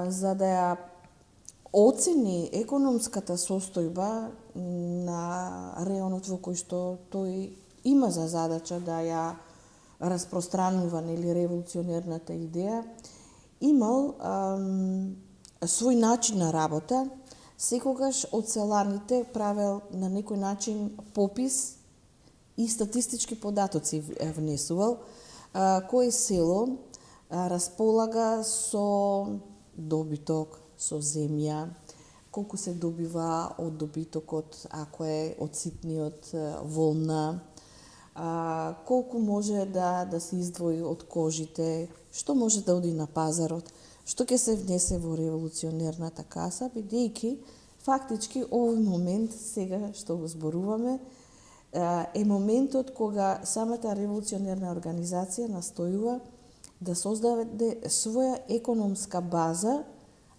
за да ја оцени економската состојба на реонот во кој што тој има за задача да ја распространува револуционерната идеја, имал свој начин на работа. Секогаш од селаните правел на некој начин попис и статистички податоци внесувал, кој село располага со добиток, со земја, колку се добива од добитокот, ако е од ситниот волна, колку може да се издвои од кожите, што може да оди на пазарот, што ќе се внесе во револуционерната каса, бидејќи фактички овој момент сега што го зборуваме е моментот кога самата револуционерна организација настојува да создаде своја економска база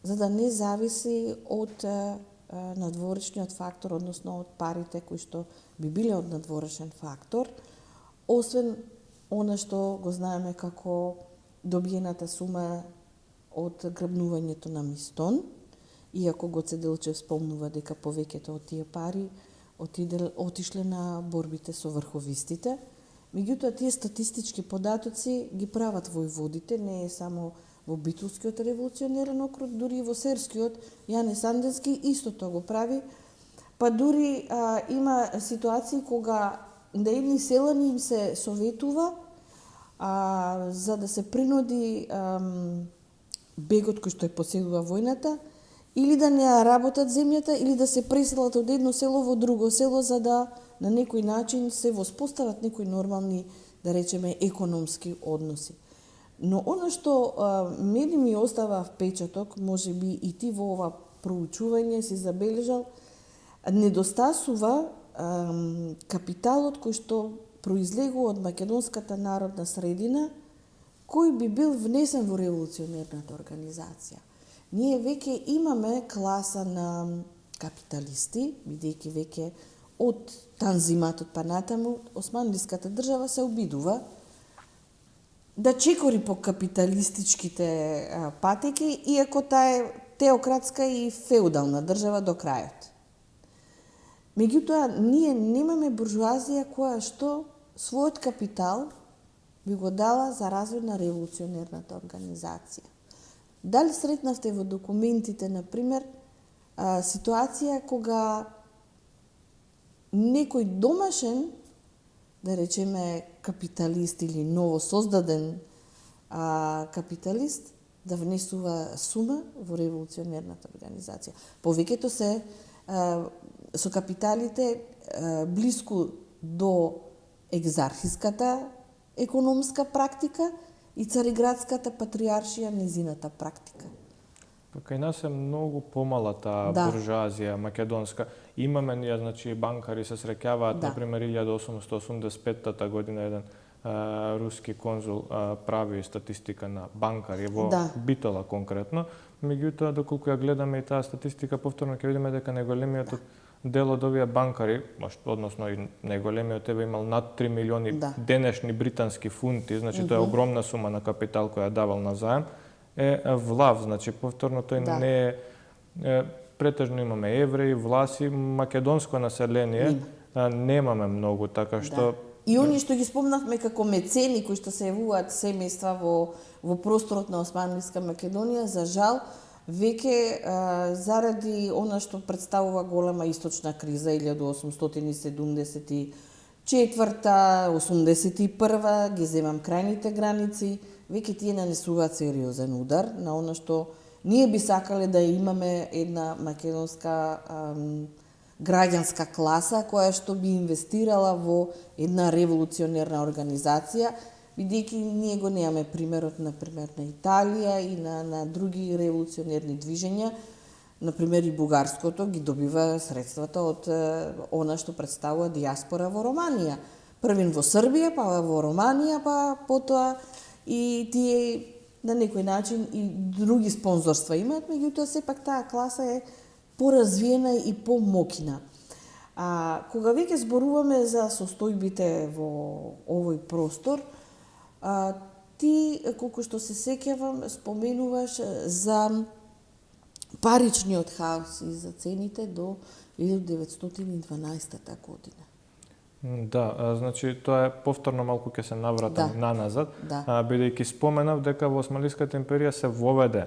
за да не зависи од надворешниот фактор, односно од парите кои што би биле од надворешен фактор, освен она што го знаеме како добиената сума од грабнувањето на Мистон, иако Гоце Делчев спомнува дека повеќето од тие пари отишле на борбите со врховистите. Меѓутоа, тие статистички податоци ги прават војводите, не е само во Битолскиот револуционерен округ, дури и во Серскиот, Јане Санденски истото го прави. Па дури има ситуации кога на едни селани им се советува за да се принуди бегот кој што е поселува војната, или да не работат земјата, или да се преселат од едно село во друго село, за да на некој начин се воспостават некои нормални, да речеме, економски односи. Но она што мене ми остава впечаток, може би и ти во ова проучување си забележал, недостасува капиталот кој што произлегува од македонската народна средина, кој би бил внесен во револуционерната организација. Ние веќе имаме класа на капиталисти, бидејќи веќе од Танзиматот па натаму, османлиската држава се обидува да чекори по капиталистичките патеки, иако таа е теократска и феудална држава до крајот. Меѓутоа, ние немаме буржуазија која што својот капитал би го дала за развој на револуционерната организација. Дали сретнавте во документите, например, ситуација кога некој домашен, да речеме капиталист или новосоздаден капиталист, да внесува сума во револуционерната организација? Повеќето се со капиталите блиску до екзархиската економска практика и цариградската патриаршија незината практика. Па кај нас е многу помала таа буржуазија македонска. Имаме ние, значи, банкари се среќаваат, например, 1885 година еден руски конзул прави статистика на банкари во Битола конкретно. Меѓутоа, доколку ја гледаме и таа статистика, повторно ќе видиме дека најголемиот дел од овие банкари, односно и најголемиот имал над 3 милиони денешни британски фунти, значи тоа е огромна сума на капитал која давал на заем, е влав, значи повторно тој не е, претежно имаме евреи, власи, македонско население немаме многу, така што и они што ги спомнавме како мецени кои што се јавуваат семејства во просторот на Османлиска Македонија, за жал веќе заради она што представува голема источна криза 1874, 81, ги земам крајните граници, веќе тие нанесуваат сериозен удар на она што ние би сакале да имаме една македонска граѓанска класа која што би инвестирала во една револуционерна организација, бидејќи ние го немаме примерот, например, на Италија и на други револуционерни движења. Например, и бугарското ги добива средствата од она што представува диаспора во Романија. Првин во Србија, па во Романија, па потоа и тие на некој начин и други спонзорства имаат, меѓутоа сепак таа класа е поразвиена и помокина. Кога веќе зборуваме за состојбите во овој простор, ти, колку што се сеќавам, споменуваш за паричниот хаос и за цените до 1912 година. Да, значи тоа е повторно малку ќе се навратам наназад, бидејќи споменав дека во Османлиската империја се воведе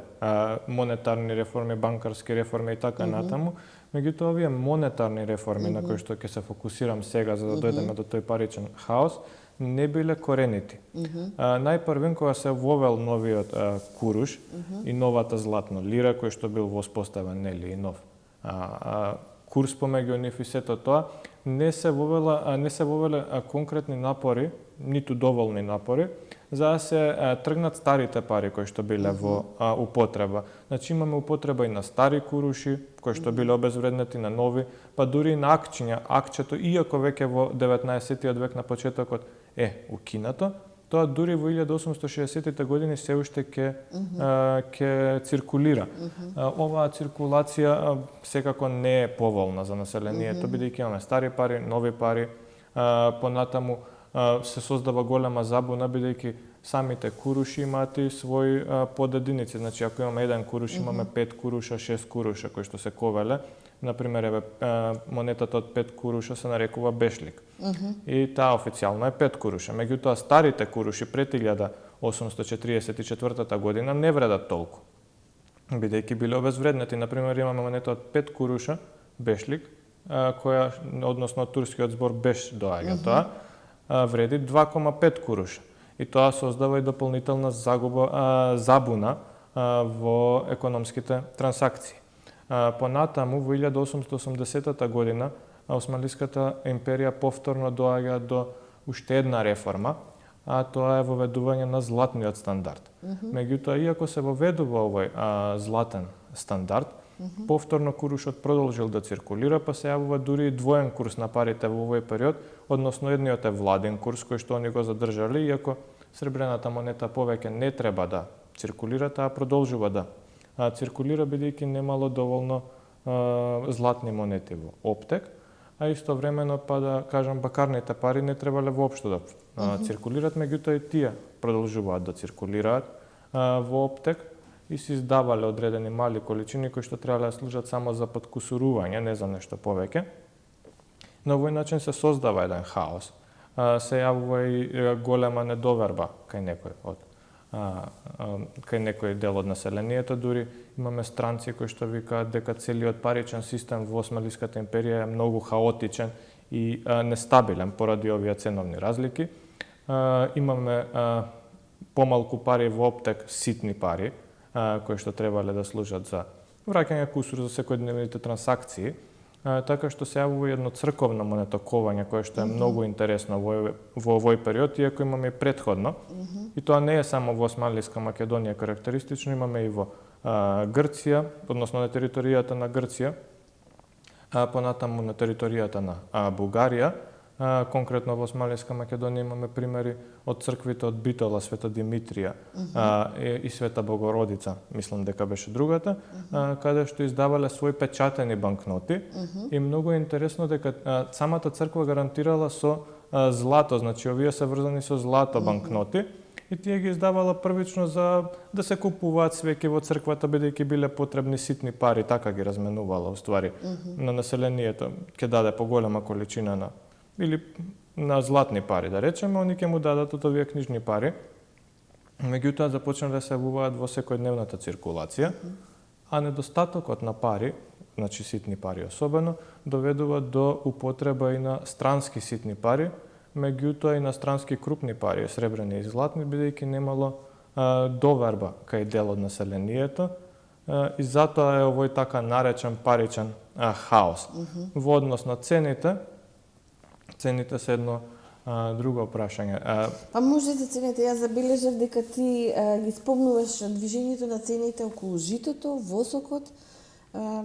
монетарни реформи, банкарски реформи и така натаму, меѓутоа овие монетарни реформи на кои што ќе се фокусирам сега за да дојдеме до тој паричен хаос, не биле коренити. Најпрвен кога се вовел новиот куруш и новата златна лира кој што бил воспоставен, нели, и нов курс помеѓу нив и сето тоа, не се вовеле конкретни напори, ниту доволни напори, за да се тргнат старите пари кои што биле во употреба. Значи имаме употреба и на стари куруши кои што биле обезвреднети, на нови, па дури и на акчиња. Акчето, иако веќе во 19 век на почетокот е укинато, тоа дури во 1860-тите години се уште ќе циркулира. Оваа циркулација секако не е поволна за населението, бидејќи имаме стари пари, нови пари, понатаму се создава голема забуна, бидејќи самите куруши имаат и своји подединици. Значи, ако имаме еден куруш, имаме 5 куруша, 6 куруша, кои што се ковеле. Например, монетата од 5 куруша се нарекува бешлик. И таа официјално е 5 куруша. Меѓутоа, старите куруши пред 1844 година не вредат толку, бидејќи биле обезвреднети. Например, имаме монета од 5 куруша, бешлик, која, односно турскиот збор беш доаѓа тоа, вреди 2,5 куруша. И тоа создава и дополнителна забуна во економските трансакции. Понатаму, во 1880 година, Османлиската империја повторно доаѓа до уште една реформа, а тоа е воведување на златниот стандард. Меѓутоа, иако се воведува овој златен стандард, повторно курушот продолжил да циркулира, па се јавува дури и двоен курс на парите во овој период, односно едниот е владин курс кој што они го задржале, иако сребрената монета повеќе не треба да циркулира, таа продолжува да циркулира, бидејќи немало доволно златни монети во оптек, а истовремено, па да кажам, бакарните пари не требале воопшто да циркулират, меѓутоа и тие продолжуваат да циркулираат во оптек и се издавале одредени мали количини кои што требале да служат само за подкусурување, не за нешто повеќе. На овој начин се создава еден хаос. Се јавува и голема недоверба кај некој дел од населението, дури имаме странци кои што викаат дека целиот паричен систем во Османлиската империја е многу хаотичен и нестабилен поради овие ценовни разлики. Имаме помалку пари во оптек, ситни пари, кои што требале да служат за враќање кусур за секојдневните трансакции, така што се јавува едно црковно монетоковање кое што е многу интересно во овој период, иако имаме и претходно. И тоа не е само во Османлиска Македонија карактеристично, имаме и во Грција, односно на територијата на Грција, понатаму на територијата на Бугарија. Конкретно во Османлиска Македонија имаме примери од црквите од Битола, Света Димитрија и Света Богородица, мислам дека беше другата, каде што издавале своји печатени банкноти. И многу е интересно дека самата црква гарантирала со злато, значи овие се врзани со злато банкноти, и тие ги издавала првично за да се купуваат свеќе во црквата, бидејќи биле потребни ситни пари, така ги разменувала уствари на населението, ќе даде поголема количина или на златни пари, да речеме, они ќе му дадат од овие книжни пари. Меѓутоа започна да се јавуваат во секојдневната циркулација, а недостатокот на пари, значи ситни пари особено, доведува до употреба и на странски ситни пари, меѓутоа и на странски крупни пари, сребрени и златни, бидејќи немало доверба кај дел од населението, и затоа е овој така наречен паричен хаос. Во однос на цените се едно друго прашање. Па може за цените, јас забележав дека ти ги спомнуваш движењето на цените околу житото, восокот.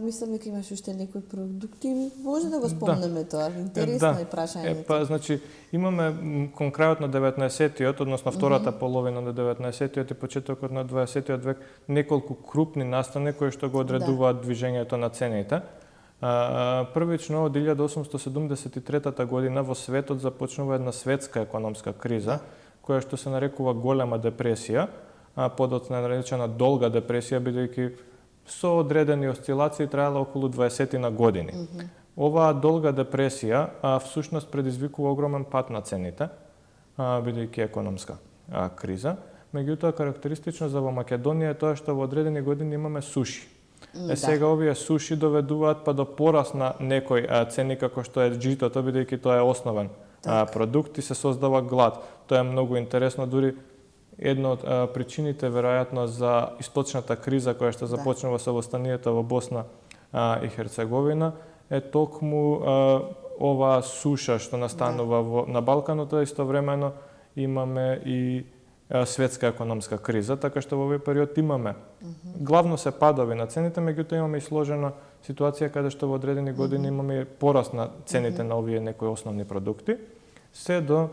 Мислам дека имаш уште некои продукти. Може да го спомнеме тоа. Интересно е прашањето. Па, значи, имаме кон крајот на 19-тиот, односно втората половина на 19-тиот и почетокот на 20-тиот век, неколку крупни настани кои што го одредуваат движењето на цените. Првично од 1873 година во светот започнува една светска економска криза, која што се нарекува голема депресија, подоцна наречена долга депресија, бидејќи со одредени осцилации траела околу 20 на години. Оваа долга депресија всушност предизвикува огромен пат на цените, бидејќи економска криза. Меѓутоа, карактеристично за во Македонија е тоа што во одредени години имаме суши. Сега овие суши доведуваат па до порас на некој цени како што е житото, бидејќи тоа е основен продукт и се создава глад. Тоа е многу интересно, дури една од причините веројатно за источната криза која што започнува со востанието во Босна и Херцеговина е токму оваа суша што настанува на Балканот, а истовремено имаме и светска економска криза, така што во овој период имаме главно се падови на цените, меѓутоа имаме и сложена ситуација каде што во одредени години имаме пораст на цените на овие некои основни продукти, се до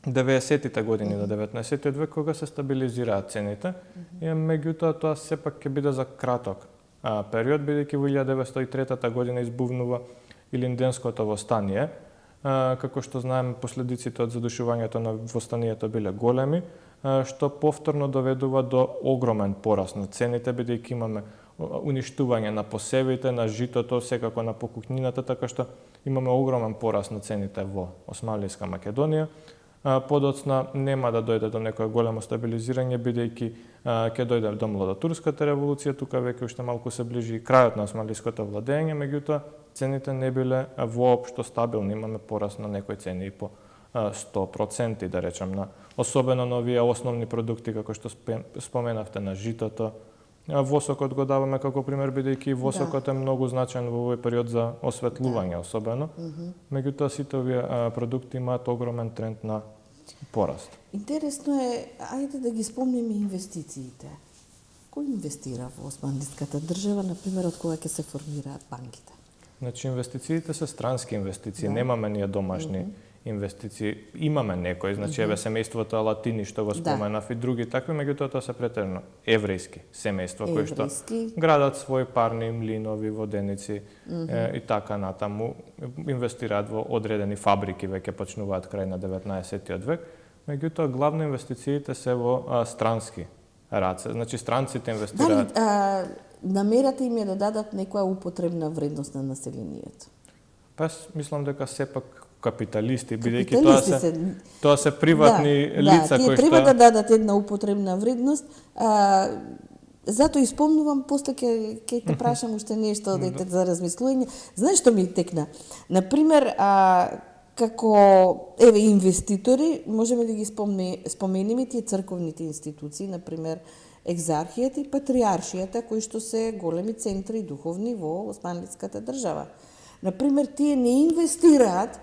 90-тите години до 19-тиот век кога се стабилизираат цените, и меѓутоа тоа сепак ќе биде за краток период, бидејќи во 1903 година избувнува Илинденското востание. Како што знаеме, последиците од задушувањето на востанието биле големи, што повторно доведува до огромен пораст на цените, бидејќи имаме уништување на посевите, на житото, секако на покукнината, така што имаме огромен пораст на цените во Османлиска Македонија. Подоцна нема да дојде до некое големо стабилизирање, бидејќи ќе дојде до Младотурската револуција, тука веќе уште малку се ближи и крајот на османлиското владење, меѓутоа цените не биле воопшто стабилни, имаме пораст на некои цени и по 100%, да речем, особено на овие основни продукти, како што споменавте, на житото. Восокот го даваме како пример, бидејќи восокот е многу значаен во овој период за осветлување, особено. Меѓутоа, сите овие продукти имаат огромен тренд на пораст. Интересно е, ајде да ги спомнеме инвестициите. Кој инвестира во османлиската држава, например, од кога ќе се формираат банките? Значи, инвестициите се странски инвестиции, немаме ние домашни инвестиции. Имаме некои, значи еве семејството Алатини што го споменав и други такви, меѓутоа тоа се претерно еврејски семејства кои што градат своји парни млинови, воденици и така натаму, инвестираат во одредени фабрики, веќе почнуваат крај на 19-тиот век, меѓутоа главно инвестициите се во странски раце. Значи странците инвестираат. Дали намерата им е да дадат некоја употребна вредност на населението? Па мислам дека сепак капиталисти, бидејќи тоа се приватни лица кои што треба да дадат една употребна вредност. Затоа испомнувам, после ќе те прашам уште нешто дете за размислување. Знаеш што ми текна? Например, како еве инвеститори можеме да ги споменеме тие црковните институции, например екзархијата и патриаршијата, кои што се големи центри духовни во османлиската држава. Например, тие не инвестираат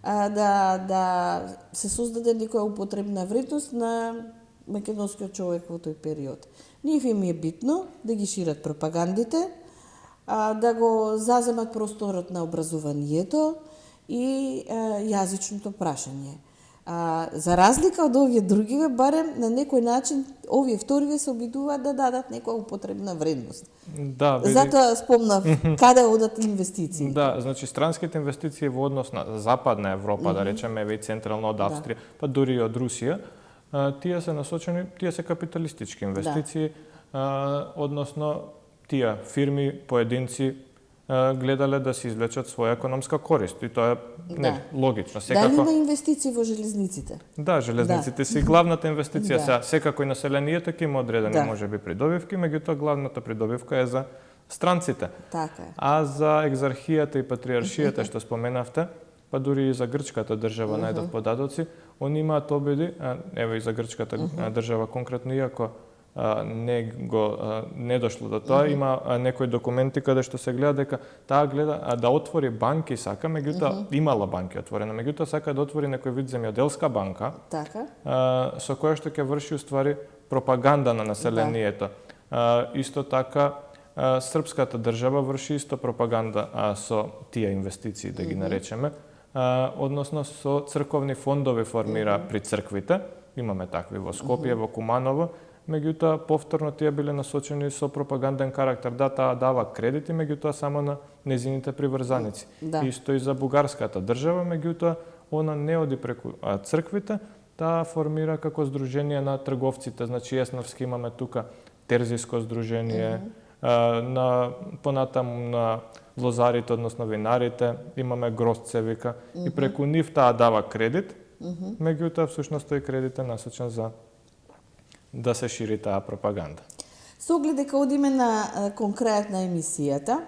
да се создаде некоја употребна вредност на македонскиот човек во тој период. Нив им е битно да ги шират пропагандите, да го заземат просторот на образованието и јазичното прашање. За разлика од овие другиве, барем на некој начин овие вториве се обидуваат да дадат некоја употребна вредност. Да, затоа спомнав каде одат инвестиции. Да, значи странските инвестиции во однос на Западна Европа, да речеме, еве и централно од Австрија, па дури и од Русија, тие се насочени, тие се капиталистички инвестиции, односно тие фирми, поединци гледале да се извлечат своја економска корист и тоа е логично. Дали има инвестиции во железниците? Да, железниците се главната инвестиција. Секако и населението ќе има одредени можеби придобивки, меѓутоа главната придобивка е за странците. Така е. А за екзархијата и патриаршијата што споменавте, па дури и за грчката држава најдов податоци, они имаат обиди, еве и за грчката држава конкретно, иако не дошло до тоа, има некои документи каде што се гледа дека таа гледа да отвори банки сака, меѓутоа имала банки отворена, меѓутоа сака да отвори некој вид земјоделска банка, така, со која што ќе врши уствари пропаганда на населението. Исто така српската држава врши исто пропаганда со тие инвестиции, да ги наречеме, односно со црковни фондови формира при црквите, имаме такви во Скопје, во Куманово, меѓутоа повторно тие биле насочени со пропаганден карактер. Да, таа дава кредити, меѓутоа само на незините приврзаници. Исто и за бугарската држава, меѓутоа она не оди преку црквите, таа формира како здружение на трговците, значи есновски имаме тука терзиско здружение, понатаму на лозарите, односно винарите, имаме гросцевика и преку нив таа дава кредит, меѓутоа всушност тој кредит е насочен за да се шири таа пропаганда. Со оглед дека одиме на конкретна емисијата,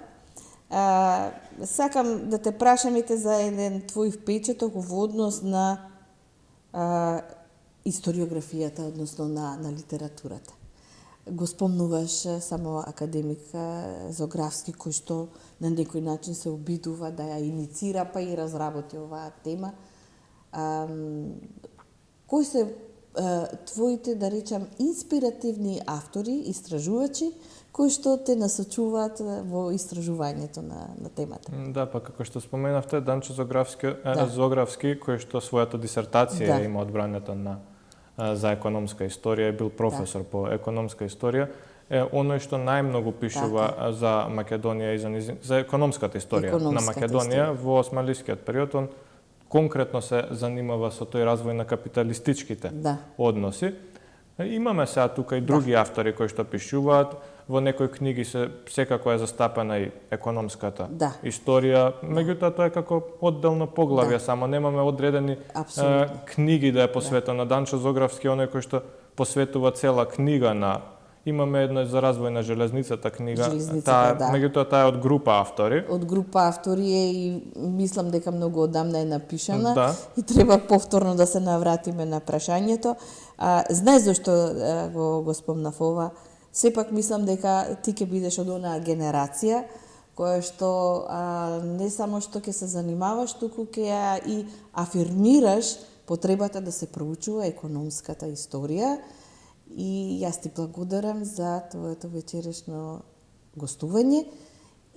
сакам да те прашам за еден твој впечаток во однос на историографијата, односно на литературата. Го спомнуваш само академик Зографски, кој што на некој начин се обидува да ја иницира па и разработи оваа тема. Кои се твоите, да речам, инспиративни автори, истражувачи, кои што те насочуваат во истражувањето на темата. Да, па како што споменавте, Данчо Зографски, кој што својата дисертација има одбраната за економска историја, бил професор по економска историја, е оној што најмногу пишува за Македонија и за економската историја на Македонија во османлискиот период. Он конкретно се занимава со тој развој на капиталистичките односи. Имаме сега тука и други автори кои што пишуваат. Во некои книги секако е застапена и економската историја. Меѓутоа тоа е како одделно поглавје, само немаме одредени книги да е посветена. Данчо Зографски оној кој што посветува цела книга на... Имаме една за развој на железницата книга, меѓутоа таа е од група автори. Од група автори и мислам дека многу одамна е напишана и треба повторно да се навратиме на прашањето. Знаеш зашто го спомнав ова? Сепак мислам дека ти ќе бидеш од онаа генерација која што не само што ќе се занимаваш, туку ќе и афирмираш потребата да се проучува економската историја. И јас ти благодарам за твоето вечерешно гостување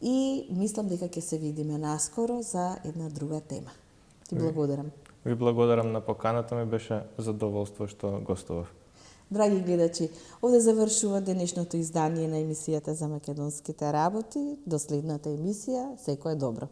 и мислам дека ќе се видиме наскоро за една друга тема. Ти благодарам. Ви благодарам на поканата, ми беше задоволство што гостував. Драги гледачи, овде завршува денешното издание на емисијата за македонските работи. До следната емисија, секое добро.